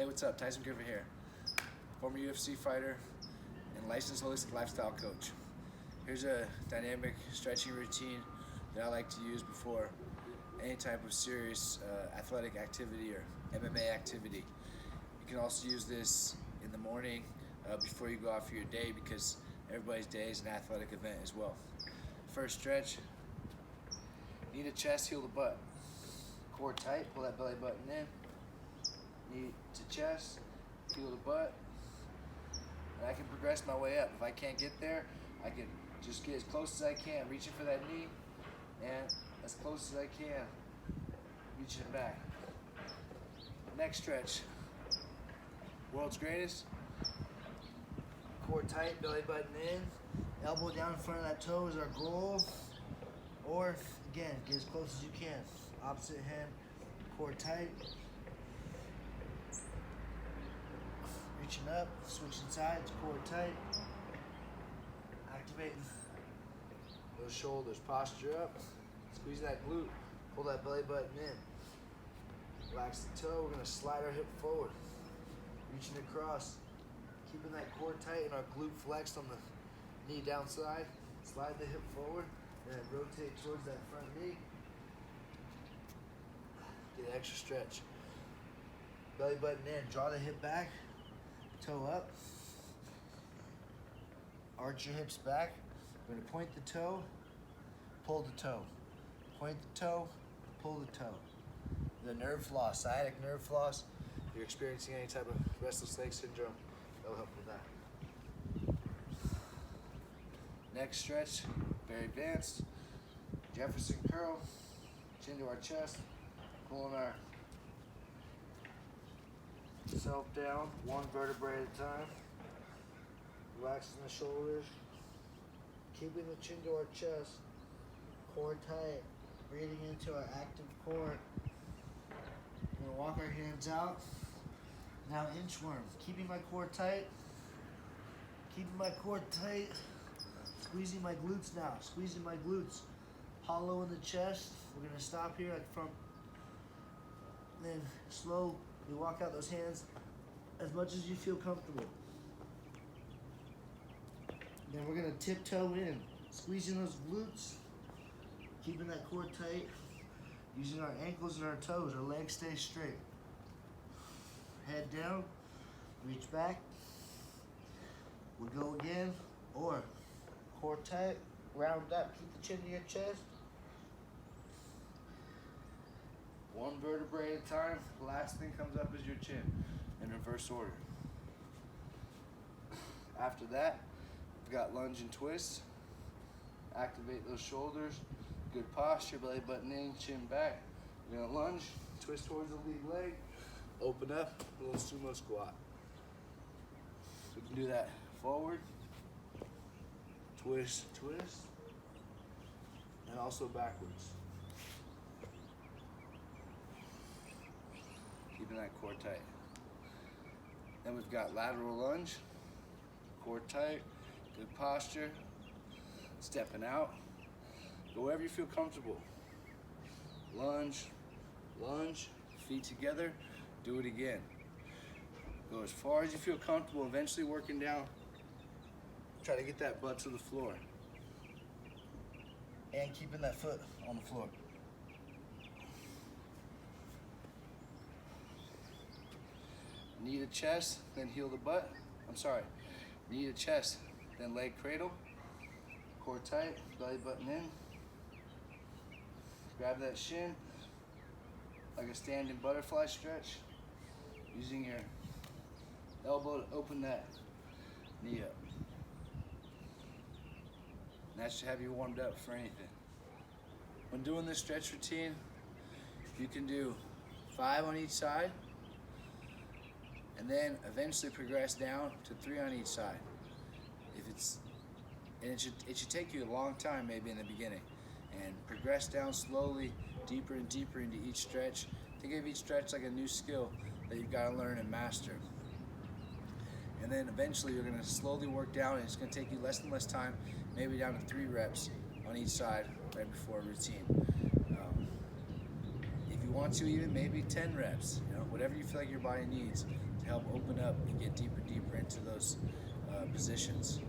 Hey, what's up? Tyson Griffin here, former UFC fighter and licensed holistic lifestyle coach. Here's a dynamic stretching routine that I like to use before any type of serious athletic activity or MMA activity. You can also use this in the morning before you go out for your day, because everybody's day is an athletic event as well. First stretch, knee to chest, heel to butt. Core tight, pull that belly button in. Knee to chest, heel to butt. And I can progress my way up. If I can't get there, I can just get as close as I can, reaching for that knee, and as close as I can, reaching it back. Next stretch, world's greatest. Core tight, belly button in, elbow down in front of that toe is our goal. Or again, get as close as you can. Opposite hand, core tight. Reaching up, switching sides, core tight. Activating those shoulders, posture up. Squeeze that glute, pull that belly button in. Relax the toe, we're gonna slide our hip forward. Reaching across, keeping that core tight and our glute flexed on the knee downside. Slide the hip forward and then rotate towards that front knee. Get an extra stretch. Belly button in, draw the hip back, toe up. Arch your hips back. We're gonna point the toe, pull the toe. Point the toe, pull the toe. The nerve floss, sciatic nerve floss. If you're experiencing any type of restless leg syndrome, that'll help with that. Next stretch, very advanced. Jefferson curl, chin to our chest, pulling our self down, one vertebrae at a time. Relaxing the shoulders, keeping the chin to our chest, core tight, breathing into our active core. We're gonna walk our hands out. Now inchworm, keeping my core tight, squeezing my glutes now, squeezing my glutes. Hollow in the chest. We're gonna stop here at the front. Then slow, we walk out those hands as much as you feel comfortable. Then we're gonna tiptoe in, squeezing those glutes, keeping that core tight, using our ankles and our toes, our legs stay straight. Head down, reach back. We'll go again, or core tight, round up, keep the chin to your chest. One vertebrae at a time, the last thing comes up is your chin, in reverse order. After that, we've got lunge and twist. Activate those shoulders, good posture, belly button in, chin back. We're gonna lunge, twist towards the lead leg, open up, a little sumo squat. We can do that forward, twist, twist, and also backwards. Keeping that core tight. Then we've got lateral lunge, core tight, good posture, stepping out. Go wherever you feel comfortable. Lunge, lunge, feet together, do it again. Go as far as you feel comfortable, eventually working down. Try to get that butt to the floor. And keeping that foot on the floor. Knee to chest, then heel to butt. Knee to chest, then leg cradle. Core tight, belly button in. Grab that shin, like a standing butterfly stretch. Using your elbow to open that knee up. And that should have you warmed up for anything. When doing this stretch routine, you can do 5 on each side, and then eventually progress down to 3 on each side. It should take you a long time, maybe in the beginning, and progress down slowly, deeper and deeper into each stretch. Think of each stretch like a new skill that you've got to learn and master. And then eventually you're going to slowly work down, and it's going to take you less and less time, maybe down to 3 reps on each side right before a routine. If you want to, even maybe 10 reps, whatever whatever you feel like your body needs to help open up and get deeper into those positions.